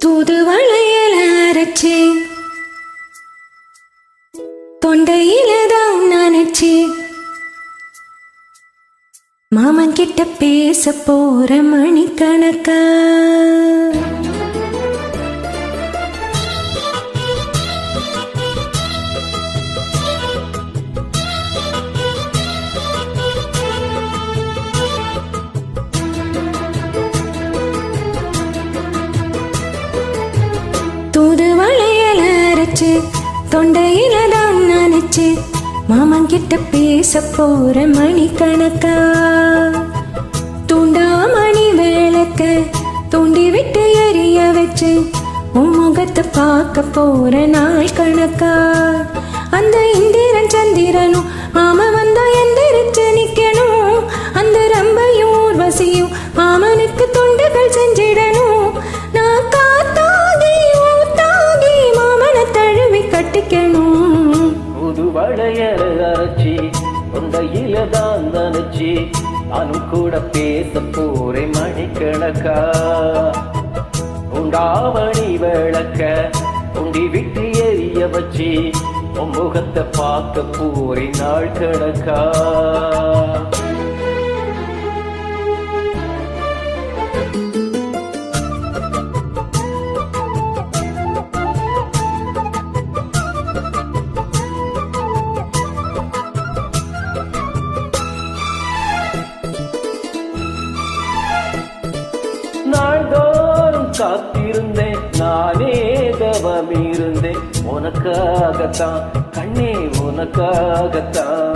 தூதுவளையல அரைச்சு தொண்டையில தான் நினைச்சு மாமன் கிட்ட பேச போற மணிக்கணக்கா. தூதுவளையல அரைச்சு தொண்டையில தான் நினைச்சு மாமன் கிட்ட பேச போற மணிக்கணக்கா. தூண்டாமணி விளக்க தூண்டி விட்டு எரிய வச்சு உன் முகத்தை பார்க்க போற நாள் கணக்கா. அந்த இந்திரன் சந்திரனும் மாம வந்தா எந்திரிச்சு நிக்கணும். அந்த ரம்பையும் ஊர்வசியும் மாமனுக்கு தொண்டுகள் செஞ்சிடணும். நான் காத்தாகி ஊத்தாகி மாமனை தழுவி கட்டிக்கணும். புதுவளையல அரைச்சி தொண்டையில தான் நினைச்சி நானும் கூட பேச போறேன் மணிக்கணக்கா. உண்டாவணி விளக்க உண்டி விட்டு எரிய வச்சு உன் முகத்தை பார்க்க போறேன் நாள் கணக்கா. நாள்தோறும் காத்திருந்தேன் நானே தவம் இருந்தேன் உனக்காகத்தான் கண்ணே உனக்காகத்தான்.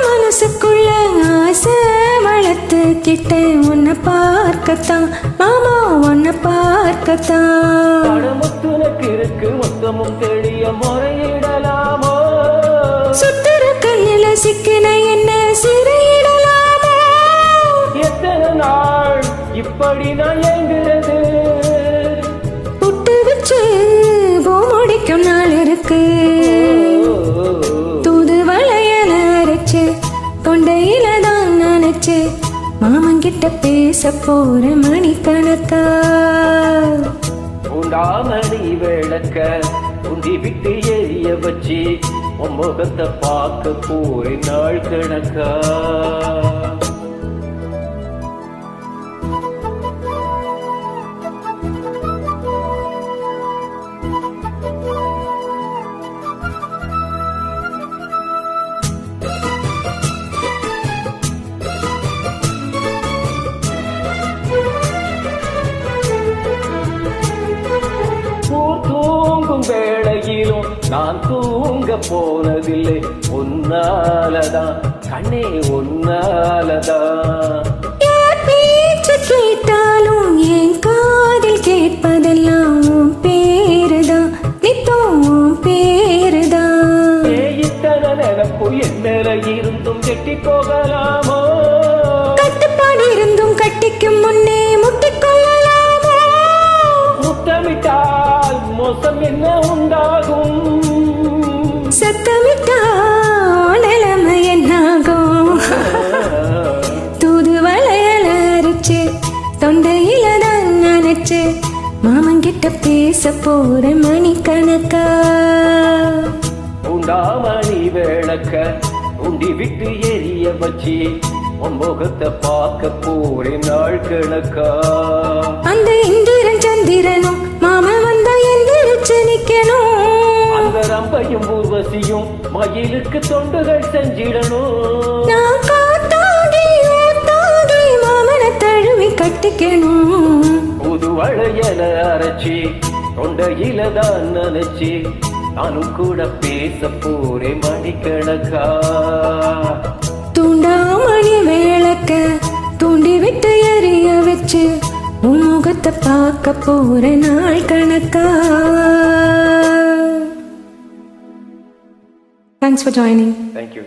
மனசுக்குள்ள ஆசை வளர்த்துக்கிட்ட உன்னை பார்க்கத்தான் மாமா உன்னை பார்க்கத்தான். படமுத்துனக்கு இருக்கு மொத்தமும் தெளிய முறையிடலாமோ. சுத்துற கண்ணில சிக்கின என்ன சிறையிடலாமோ. எத்தனை நாள் இப்படி நான் எங்கிறது புட்டு வச்சு பூ முடிக்கும் நாள் இருக்கு. தூதுவளையல அரைச்சு தொண்டையில தான் நினைச்சு மாமன் கிட்ட பேச போற மணிக்கணக்கா. உண்டாமணி விளக்க உண்டி விட்டு எரிய வச்சு உன் முகத்தை பார்க்க போறேன் நாள் கணக்கா. தூங்கும் வேளையிலும் நான் தூங்க போனதில்லை உன்னாலதான் கண்ணே உன்னாலதான். பேச்சு கேட்டாலும் என் காதில் கேட்பதெல்லாம் உன் பேருதான் நித்தம் உன் பேருதான். இத்தனை நினைப்பு என்னல இருந்தும் கெட்டி போகலாமோ. கட்டுப்பாடு இருந்தும் கட்டிக்கும் முன்னே முட்டிக்கொள்ளலாமோ. முத்தமிட்டால் மோசம் என்ன உண்டாகும். சத்தமிட்டால் நிலைமை என்னாகும். தூதுவளையல அரைச்சு தொண்டையில தான் நினைச்சு மாமன் கிட்ட பேச போற மணிக்கணக்கா. உண்டாமணி விளக்க உண்டி விட்டு எரிய வச்சு உன் முகத்தை பார்க்க போறேன் நாள் கணக்கா. அந்த இந்திரன் சந்திரனும் மாமன் வந்தா எந்திரிச்சு நிக்கணும். அந்த ரம்பையும் ஊர்வசியும் மயிலுக்கு தொண்டுகள் செஞ்சிடணும். நான் காத்தாகி ஊத்தாகி மாமனை தழுவி கட்டிக்கணும். புதுவளையல அரைச்சி தொண்டையில தான் நினைச்சு நானும் கூட பேச போறேன் மணிக்கணக்கா. தூண்டாமணி விளக்க தூண்டி விட்டு எரிய வச்சு உன் முகத்தை பார்க்க போற நாள் கணக்கா. Thanks for joining. Thank you.